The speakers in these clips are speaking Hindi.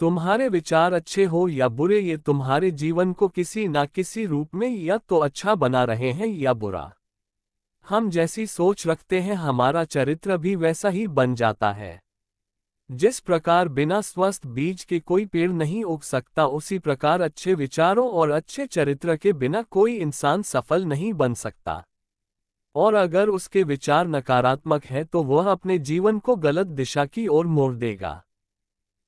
तुम्हारे विचार अच्छे हो या बुरे, ये तुम्हारे जीवन को किसी ना किसी रूप में या तो अच्छा बना रहे हैं या बुरा। हम जैसी सोच रखते हैं हमारा चरित्र भी वैसा ही बन जाता है। जिस प्रकार बिना स्वस्थ बीज के कोई पेड़ नहीं उग सकता, उसी प्रकार अच्छे विचारों और अच्छे चरित्र के बिना कोई इंसान सफल नहीं बन सकता। और अगर उसके विचार नकारात्मक है तो वह अपने जीवन को गलत दिशा की ओर मोड़ देगा।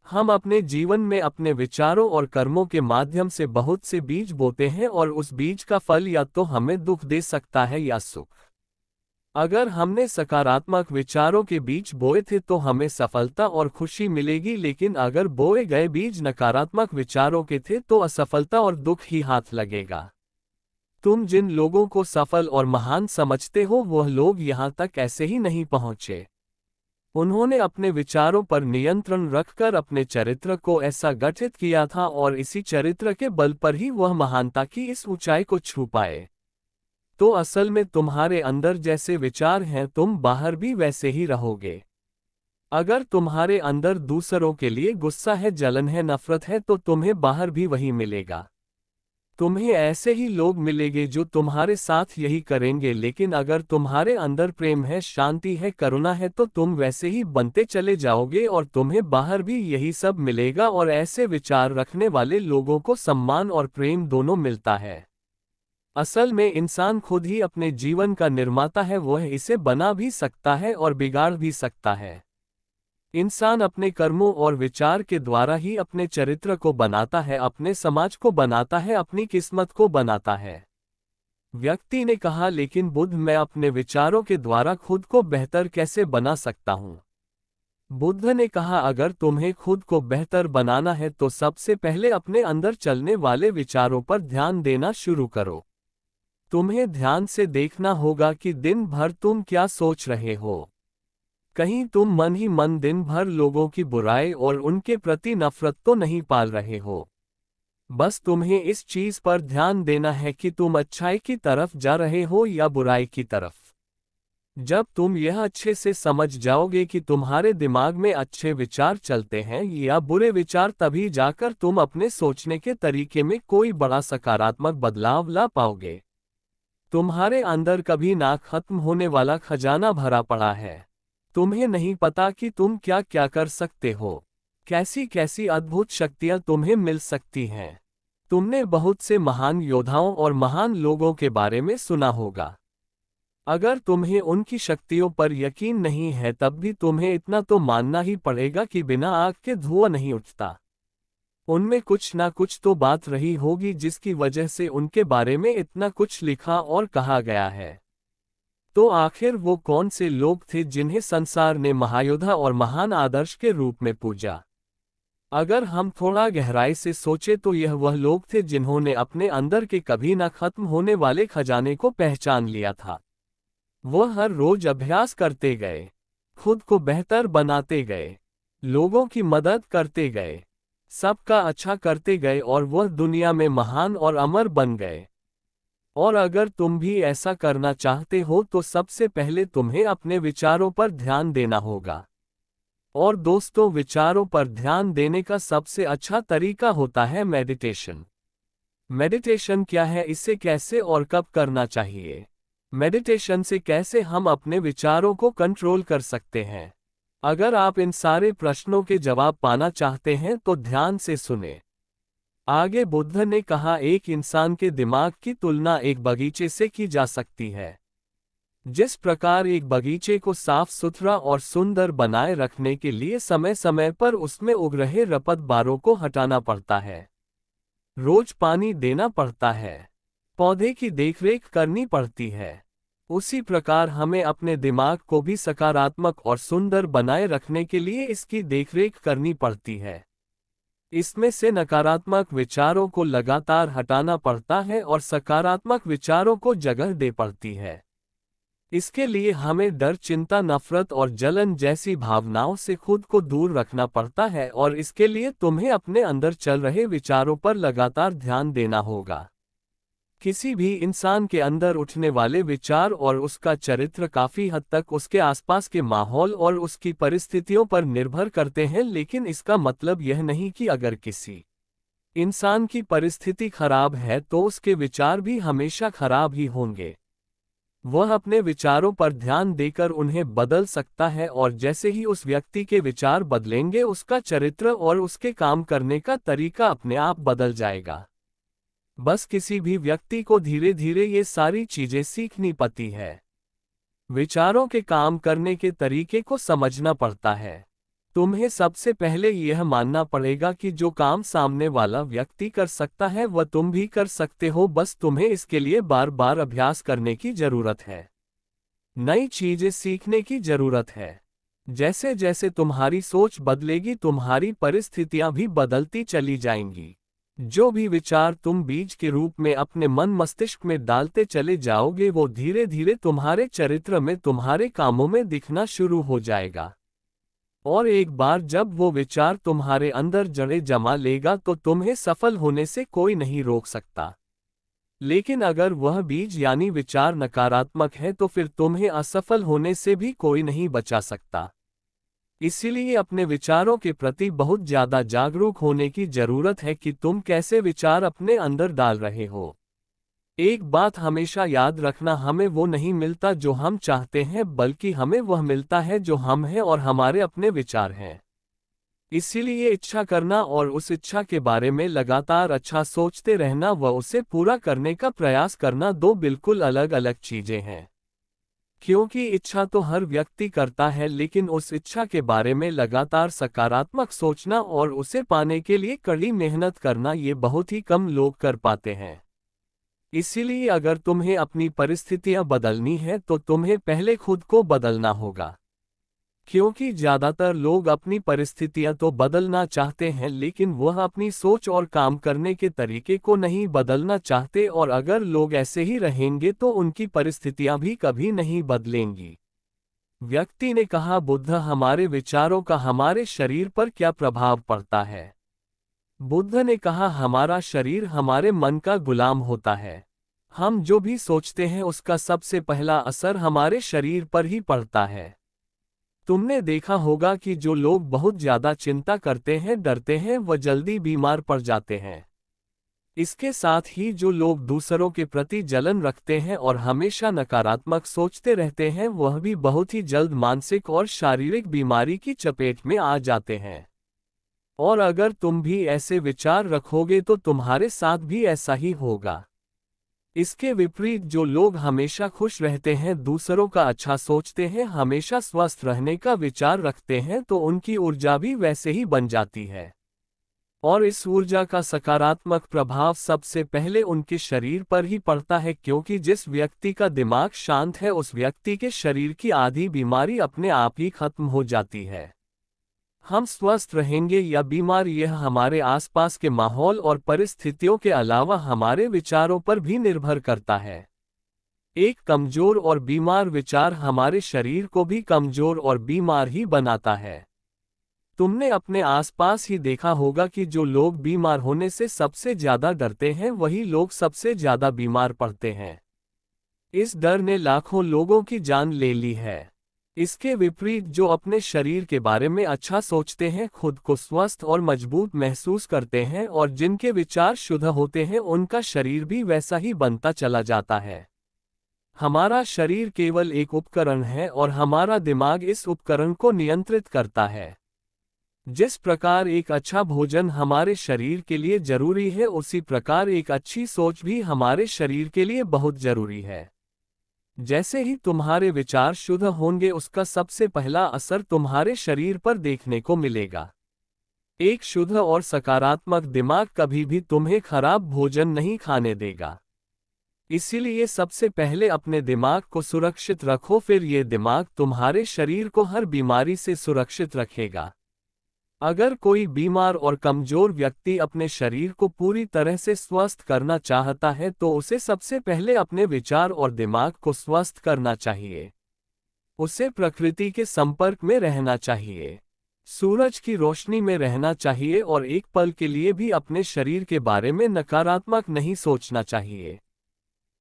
हम अपने जीवन में अपने विचारों और कर्मों के माध्यम से बहुत से बीज बोते हैं और उस बीज का फल या तो हमें दुख दे सकता है या सुख। अगर हमने सकारात्मक विचारों के बीज बोए थे तो हमें सफलता और खुशी मिलेगी, लेकिन अगर बोए गए बीज नकारात्मक विचारों के थे तो असफलता और दुख ही हाथ लगेगा। तुम जिन लोगों को सफल और महान समझते हो वह लोग यहाँ तक ऐसे ही नहीं पहुँचे। उन्होंने अपने विचारों पर नियंत्रण रखकर अपने चरित्र को ऐसा गठित किया था और इसी चरित्र के बल पर ही वह महानता की इस ऊंचाई को छू पाए। तो असल में तुम्हारे अंदर जैसे विचार हैं तुम बाहर भी वैसे ही रहोगे। अगर तुम्हारे अंदर दूसरों के लिए गुस्सा है, जलन है, नफरत है तो तुम्हें बाहर भी वही मिलेगा। तुम्हें ऐसे ही लोग मिलेंगे जो तुम्हारे साथ यही करेंगे, लेकिन अगर तुम्हारे अंदर प्रेम है, शांति है, करुणा है तो तुम वैसे ही बनते चले जाओगे और तुम्हें बाहर भी यही सब मिलेगा। और ऐसे विचार रखने वाले लोगों को सम्मान और प्रेम दोनों मिलता है। असल में इंसान खुद ही अपने जीवन का निर्माता है, वह इसे बना भी सकता है और बिगाड़ भी सकता है। इंसान अपने कर्मों और विचार के द्वारा ही अपने चरित्र को बनाता है, अपने समाज को बनाता है, अपनी किस्मत को बनाता है। व्यक्ति ने कहा, लेकिन बुद्ध, मैं अपने विचारों के द्वारा खुद को बेहतर कैसे बना सकता हूँ? बुद्ध ने कहा, अगर तुम्हें खुद को बेहतर बनाना है तो सबसे पहले अपने अंदर चलने वाले विचारों पर ध्यान देना शुरू करो। तुम्हें ध्यान से देखना होगा कि दिन भर तुम क्या सोच रहे हो। कहीं तुम मन ही मन दिन भर लोगों की बुराई और उनके प्रति नफरत तो नहीं पाल रहे हो। बस तुम्हें इस चीज पर ध्यान देना है कि तुम अच्छाई की तरफ जा रहे हो या बुराई की तरफ। जब तुम यह अच्छे से समझ जाओगे कि तुम्हारे दिमाग में अच्छे विचार चलते हैं या बुरे विचार, तभी जाकर तुम अपने सोचने के तरीके में कोई बड़ा सकारात्मक बदलाव ला पाओगे। तुम्हारे अंदर कभी ना खत्म होने वाला खजाना भरा पड़ा है। तुम्हें नहीं पता कि तुम क्या क्या कर सकते हो, कैसी कैसी अद्भुत शक्तियां तुम्हें मिल सकती हैं। तुमने बहुत से महान योद्धाओं और महान लोगों के बारे में सुना होगा। अगर तुम्हें उनकी शक्तियों पर यकीन नहीं है तब भी तुम्हें इतना तो मानना ही पड़ेगा कि बिना आग के धुआं नहीं उठता। उनमें कुछ ना कुछ तो बात रही होगी जिसकी वजह से उनके बारे में इतना कुछ लिखा और कहा गया है। तो आखिर वो कौन से लोग थे जिन्हें संसार ने महायोद्धा और महान आदर्श के रूप में पूजा? अगर हम थोड़ा गहराई से सोचे तो यह वह लोग थे जिन्होंने अपने अंदर के कभी न खत्म होने वाले खजाने को पहचान लिया था। वह हर रोज अभ्यास करते गए, खुद को बेहतर बनाते गए, लोगों की मदद करते गए, सबका अच्छा करते गए और वह दुनिया में महान और अमर बन गए। और अगर तुम भी ऐसा करना चाहते हो तो सबसे पहले तुम्हें अपने विचारों पर ध्यान देना होगा। और दोस्तों, विचारों पर ध्यान देने का सबसे अच्छा तरीका होता है मेडिटेशन। मेडिटेशन क्या है, इसे कैसे और कब करना चाहिए? मेडिटेशन से कैसे हम अपने विचारों को कंट्रोल कर सकते हैं? अगर आप इन सारे प्रश्नों के जवाब पाना चाहते हैं तो ध्यान से सुने। आगे बुद्ध ने कहा, एक इंसान के दिमाग की तुलना एक बगीचे से की जा सकती है। जिस प्रकार एक बगीचे को साफ सुथरा और सुंदर बनाए रखने के लिए समय समय पर उसमें उग रहे रपतबारों को हटाना पड़ता है, रोज पानी देना पड़ता है, पौधे की देखरेख करनी पड़ती है, उसी प्रकार हमें अपने दिमाग को भी सकारात्मक और सुंदर बनाए रखने के लिए इसकी देखरेख करनी पड़ती है। इसमें से नकारात्मक विचारों को लगातार हटाना पड़ता है और सकारात्मक विचारों को जगह दे पड़ती है। इसके लिए हमें डर, चिंता, नफरत और जलन जैसी भावनाओं से खुद को दूर रखना पड़ता है और इसके लिए तुम्हें अपने अंदर चल रहे विचारों पर लगातार ध्यान देना होगा। किसी भी इंसान के अंदर उठने वाले विचार और उसका चरित्र काफी हद तक उसके आसपास के माहौल और उसकी परिस्थितियों पर निर्भर करते हैं, लेकिन इसका मतलब यह नहीं कि अगर किसी इंसान की परिस्थिति खराब है तो उसके विचार भी हमेशा खराब ही होंगे। वह अपने विचारों पर ध्यान देकर उन्हें बदल सकता है, और जैसे ही उस व्यक्ति के विचार बदलेंगे उसका चरित्र और उसके काम करने का तरीका अपने आप बदल जाएगा। बस किसी भी व्यक्ति को धीरे धीरे ये सारी चीजें सीखनी पड़ती है। विचारों के काम करने के तरीके को समझना पड़ता है। तुम्हें सबसे पहले यह मानना पड़ेगा कि जो काम सामने वाला व्यक्ति कर सकता है वह तुम भी कर सकते हो, बस तुम्हें इसके लिए बार बार अभ्यास करने की जरूरत है। नई चीजें सीखने की जरूरत है। जैसे जैसे तुम्हारी सोच बदलेगी तुम्हारी परिस्थितियां भी बदलती चली जाएंगी। जो भी विचार तुम बीज के रूप में अपने मन मस्तिष्क में डालते चले जाओगे वो धीरे धीरे तुम्हारे चरित्र में, तुम्हारे कामों में दिखना शुरू हो जाएगा। और एक बार जब वो विचार तुम्हारे अंदर जड़ें जमा लेगा तो तुम्हें सफल होने से कोई नहीं रोक सकता। लेकिन अगर वह बीज यानी विचार नकारात्मक है तो फिर तुम्हें असफल होने से भी कोई नहीं बचा सकता। इसीलिए अपने विचारों के प्रति बहुत ज्यादा जागरूक होने की जरूरत है कि तुम कैसे विचार अपने अंदर डाल रहे हो। एक बात हमेशा याद रखना, हमें वो नहीं मिलता जो हम चाहते हैं, बल्कि हमें वह मिलता है जो हम हैं और हमारे अपने विचार हैं। इसीलिए इच्छा करना और उस इच्छा के बारे में लगातार अच्छा सोचते रहना व उसे पूरा करने का प्रयास करना दो बिल्कुल अलग अलग चीजें हैं। क्योंकि इच्छा तो हर व्यक्ति करता है, लेकिन उस इच्छा के बारे में लगातार सकारात्मक सोचना और उसे पाने के लिए कड़ी मेहनत करना ये बहुत ही कम लोग कर पाते हैं। इसीलिए अगर तुम्हें अपनी परिस्थितियां बदलनी है तो तुम्हें पहले खुद को बदलना होगा। क्योंकि ज्यादातर लोग अपनी परिस्थितियां तो बदलना चाहते हैं, लेकिन वह अपनी सोच और काम करने के तरीके को नहीं बदलना चाहते, और अगर लोग ऐसे ही रहेंगे तो उनकी परिस्थितियां भी कभी नहीं बदलेंगी। व्यक्ति ने कहा, बुद्ध, हमारे विचारों का हमारे शरीर पर क्या प्रभाव पड़ता है? बुद्ध ने कहा, हमारा शरीर हमारे मन का गुलाम होता है। हम जो भी सोचते हैं उसका सबसे पहला असर हमारे शरीर पर ही पड़ता है। तुमने देखा होगा कि जो लोग बहुत ज्यादा चिंता करते हैं, डरते हैं, वह जल्दी बीमार पड़ जाते हैं। इसके साथ ही जो लोग दूसरों के प्रति जलन रखते हैं और हमेशा नकारात्मक सोचते रहते हैं, वह भी बहुत ही जल्द मानसिक और शारीरिक बीमारी की चपेट में आ जाते हैं। और अगर तुम भी ऐसे विचार रखोगे तो तुम्हारे साथ भी ऐसा ही होगा। इसके विपरीत जो लोग हमेशा खुश रहते हैं, दूसरों का अच्छा सोचते हैं, हमेशा स्वस्थ रहने का विचार रखते हैं, तो उनकी ऊर्जा भी वैसे ही बन जाती है। और इस ऊर्जा का सकारात्मक प्रभाव सबसे पहले उनके शरीर पर ही पड़ता है, क्योंकि जिस व्यक्ति का दिमाग शांत है उस व्यक्ति के शरीर की आधी बीमारी अपने आप ही खत्म हो जाती है। हम स्वस्थ रहेंगे या बीमार, यह हमारे आसपास के माहौल और परिस्थितियों के अलावा हमारे विचारों पर भी निर्भर करता है। एक कमजोर और बीमार विचार हमारे शरीर को भी कमजोर और बीमार ही बनाता है। तुमने अपने आसपास ही देखा होगा कि जो लोग बीमार होने से सबसे ज्यादा डरते हैं वही लोग सबसे ज्यादा बीमार पड़ते हैं। इस डर ने लाखों लोगों की जान ले ली है। इसके विपरीत जो अपने शरीर के बारे में अच्छा सोचते हैं, खुद को स्वस्थ और मजबूत महसूस करते हैं और जिनके विचार शुद्ध होते हैं, उनका शरीर भी वैसा ही बनता चला जाता है। हमारा शरीर केवल एक उपकरण है और हमारा दिमाग इस उपकरण को नियंत्रित करता है। जिस प्रकार एक अच्छा भोजन हमारे शरीर के लिए जरूरी है, उसी प्रकार एक अच्छी सोच भी हमारे शरीर के लिए बहुत जरूरी है। जैसे ही तुम्हारे विचार शुद्ध होंगे उसका सबसे पहला असर तुम्हारे शरीर पर देखने को मिलेगा। एक शुद्ध और सकारात्मक दिमाग कभी भी तुम्हें खराब भोजन नहीं खाने देगा। इसीलिए सबसे पहले अपने दिमाग को सुरक्षित रखो, फिर ये दिमाग तुम्हारे शरीर को हर बीमारी से सुरक्षित रखेगा। अगर कोई बीमार और कमजोर व्यक्ति अपने शरीर को पूरी तरह से स्वस्थ करना चाहता है तो उसे सबसे पहले अपने विचार और दिमाग को स्वस्थ करना चाहिए। उसे प्रकृति के संपर्क में रहना चाहिए, सूरज की रोशनी में रहना चाहिए और एक पल के लिए भी अपने शरीर के बारे में नकारात्मक नहीं सोचना चाहिए।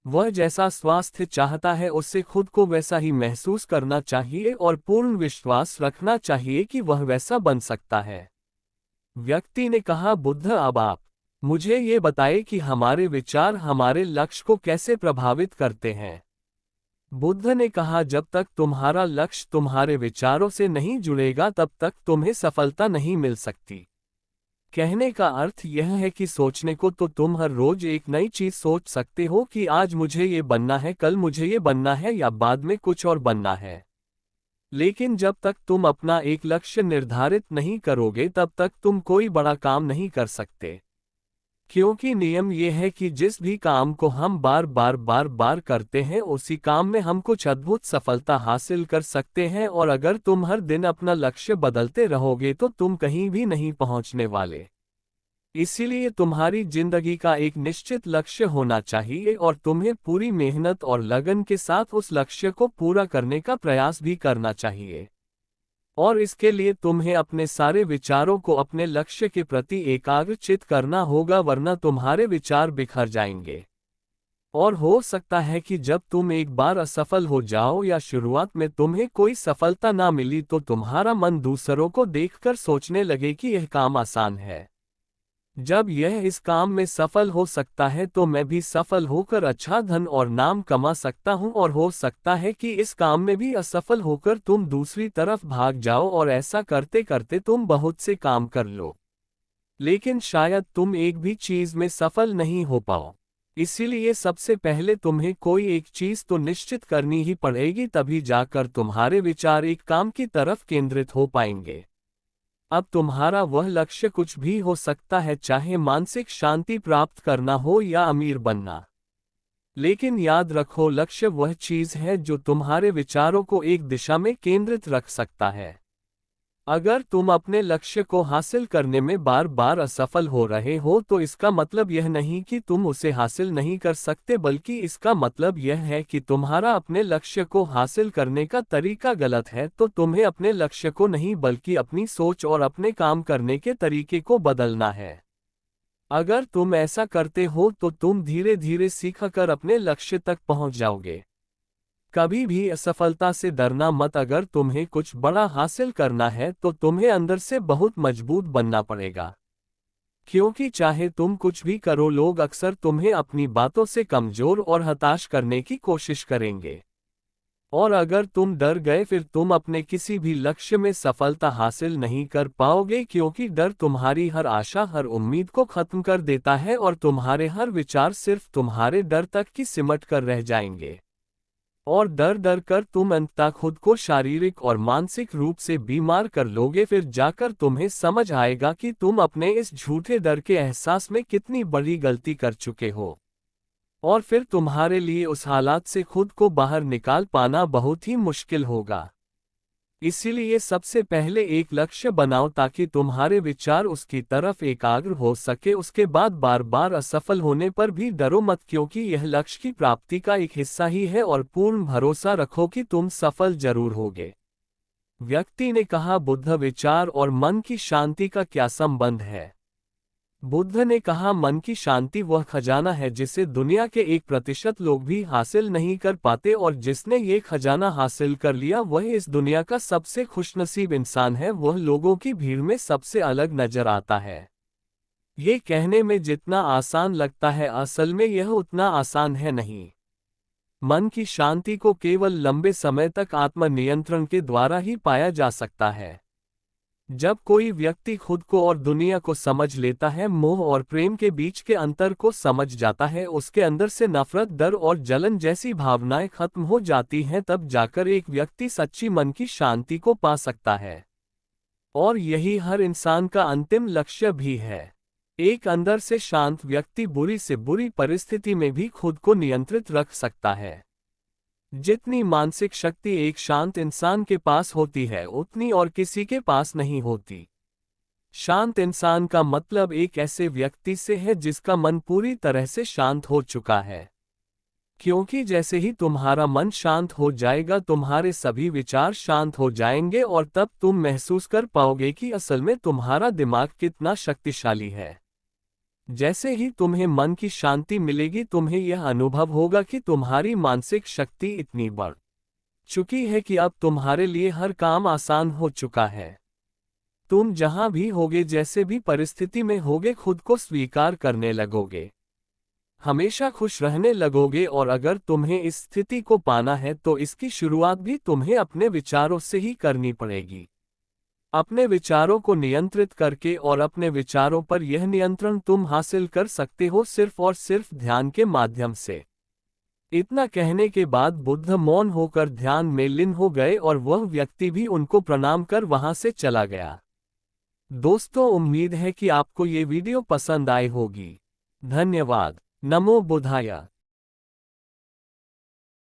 वह जैसा स्वास्थ्य चाहता है उससे खुद को वैसा ही महसूस करना चाहिए और पूर्ण विश्वास रखना चाहिए कि वह वैसा बन सकता है। व्यक्ति ने कहा, बुद्ध अब आप मुझे ये बताएं कि हमारे विचार हमारे लक्ष्य को कैसे प्रभावित करते हैं। बुद्ध ने कहा, जब तक तुम्हारा लक्ष्य तुम्हारे विचारों से नहीं जुड़ेगा तब तक तुम्हें सफलता नहीं मिल सकती। कहने का अर्थ यह है कि सोचने को तो तुम हर रोज एक नई चीज सोच सकते हो कि आज मुझे ये बनना है, कल मुझे ये बनना है या बाद में कुछ और बनना है। लेकिन जब तक तुम अपना एक लक्ष्य निर्धारित नहीं करोगे तब तक तुम कोई बड़ा काम नहीं कर सकते। क्योंकि नियम यह है कि जिस भी काम को हम बार बार करते हैं उसी काम में हम कुछ अद्भुत सफलता हासिल कर सकते हैं, और अगर तुम हर दिन अपना लक्ष्य बदलते रहोगे तो तुम कहीं भी नहीं पहुंचने वाले। इसीलिए तुम्हारी जिंदगी का एक निश्चित लक्ष्य होना चाहिए और तुम्हें पूरी मेहनत और लगन के साथ उस लक्ष्य को पूरा करने का प्रयास भी करना चाहिए। और इसके लिए तुम्हें अपने सारे विचारों को अपने लक्ष्य के प्रति एकाग्रचित करना होगा, वरना तुम्हारे विचार बिखर जाएंगे। और हो सकता है कि जब तुम एक बार असफल हो जाओ या शुरुआत में तुम्हें कोई सफलता ना मिली तो तुम्हारा मन दूसरों को देखकर सोचने लगे कि यह काम आसान है। जब यह इस काम में सफल हो सकता है तो मैं भी सफल होकर अच्छा धन और नाम कमा सकता हूं, और हो सकता है कि इस काम में भी असफल होकर तुम दूसरी तरफ भाग जाओ और ऐसा करते करते तुम बहुत से काम कर लो, लेकिन शायद तुम एक भी चीज में सफल नहीं हो पाओ। इसीलिए सबसे पहले तुम्हें कोई एक चीज तो निश्चित करनी ही पड़ेगी, तभी जाकर तुम्हारे विचार एक काम की तरफ केंद्रित हो पाएंगे। अब तुम्हारा वह लक्ष्य कुछ भी हो सकता है, चाहे मानसिक शांति प्राप्त करना हो या अमीर बनना। लेकिन याद रखो, लक्ष्य वह चीज है जो तुम्हारे विचारों को एक दिशा में केंद्रित रख सकता है। अगर तुम अपने लक्ष्य को हासिल करने में बार बार असफल हो रहे हो तो इसका मतलब यह नहीं कि तुम उसे हासिल नहीं कर सकते, बल्कि इसका मतलब यह है कि तुम्हारा अपने लक्ष्य को हासिल करने का तरीका गलत है। तो तुम्हें अपने लक्ष्य को नहीं बल्कि अपनी सोच और अपने काम करने के तरीके को बदलना है। अगर तुम ऐसा करते हो तो तुम धीरे धीरे सीखकर अपने लक्ष्य तक पहुंच जाओगे। कभी भी असफलता से डरना मत। अगर तुम्हें कुछ बड़ा हासिल करना है तो तुम्हें अंदर से बहुत मजबूत बनना पड़ेगा, क्योंकि चाहे तुम कुछ भी करो लोग अक्सर तुम्हें अपनी बातों से कमजोर और हताश करने की कोशिश करेंगे। और अगर तुम डर गए फिर तुम अपने किसी भी लक्ष्य में सफलता हासिल नहीं कर पाओगे, क्योंकि डर तुम्हारी हर आशा हर उम्मीद को खत्म कर देता है और तुम्हारे हर विचार सिर्फ तुम्हारे डर तक ही सिमट कर रह जाएंगे। और डर डर कर तुम अंततः खुद को शारीरिक और मानसिक रूप से बीमार कर लोगे। फिर जाकर तुम्हें समझ आएगा कि तुम अपने इस झूठे डर के एहसास में कितनी बड़ी गलती कर चुके हो, और फिर तुम्हारे लिए उस हालात से खुद को बाहर निकाल पाना बहुत ही मुश्किल होगा। इसीलिए सबसे पहले एक लक्ष्य बनाओ ताकि तुम्हारे विचार उसकी तरफ एकाग्र हो सके। उसके बाद बार बार असफल होने पर भी डरो मत, क्योंकि यह लक्ष्य की प्राप्ति का एक हिस्सा ही है, और पूर्ण भरोसा रखो कि तुम सफल जरूर होगे। व्यक्ति ने कहा, बुद्ध विचार और मन की शांति का क्या संबंध है? बुद्ध ने कहा, मन की शांति वह खजाना है जिसे दुनिया के 1% लोग भी हासिल नहीं कर पाते, और जिसने ये खजाना हासिल कर लिया वह इस दुनिया का सबसे खुशनसीब इंसान है। वह लोगों की भीड़ में सबसे अलग नजर आता है। ये कहने में जितना आसान लगता है असल में यह उतना आसान है नहीं। मन की शांति को केवल लंबे समय तक आत्मनियंत्रण के द्वारा ही पाया जा सकता है। जब कोई व्यक्ति खुद को और दुनिया को समझ लेता है, मोह और प्रेम के बीच के अंतर को समझ जाता है, उसके अंदर से नफरत डर और जलन जैसी भावनाएं खत्म हो जाती हैं, तब जाकर एक व्यक्ति सच्ची मन की शांति को पा सकता है। और यही हर इंसान का अंतिम लक्ष्य भी है। एक अंदर से शांत व्यक्ति बुरी से बुरी परिस्थिति में भी खुद को नियंत्रित रख सकता है। जितनी मानसिक शक्ति एक शांत इंसान के पास होती है उतनी और किसी के पास नहीं होती। शांत इंसान का मतलब एक ऐसे व्यक्ति से है जिसका मन पूरी तरह से शांत हो चुका है, क्योंकि जैसे ही तुम्हारा मन शांत हो जाएगा तुम्हारे सभी विचार शांत हो जाएंगे, और तब तुम महसूस कर पाओगे कि असल में तुम्हारा दिमाग कितना शक्तिशाली है। जैसे ही तुम्हें मन की शांति मिलेगी, तुम्हें यह अनुभव होगा कि तुम्हारी मानसिक शक्ति इतनी बढ़ चुकी है कि अब तुम्हारे लिए हर काम आसान हो चुका है। तुम जहां भी होगे, जैसे भी परिस्थिति में होगे, खुद को स्वीकार करने लगोगे, हमेशा खुश रहने लगोगे। और अगर तुम्हें इस स्थिति को पाना है तो इसकी शुरुआत भी तुम्हें अपने विचारों से ही करनी पड़ेगी। अपने विचारों को नियंत्रित करके, और अपने विचारों पर यह नियंत्रण तुम हासिल कर सकते हो सिर्फ और सिर्फ ध्यान के माध्यम से। इतना कहने के बाद बुद्ध मौन होकर ध्यान में लीन हो गए और वह व्यक्ति भी उनको प्रणाम कर वहां से चला गया। दोस्तों, उम्मीद है कि आपको ये वीडियो पसंद आई होगी। धन्यवाद। नमो बुद्धाय।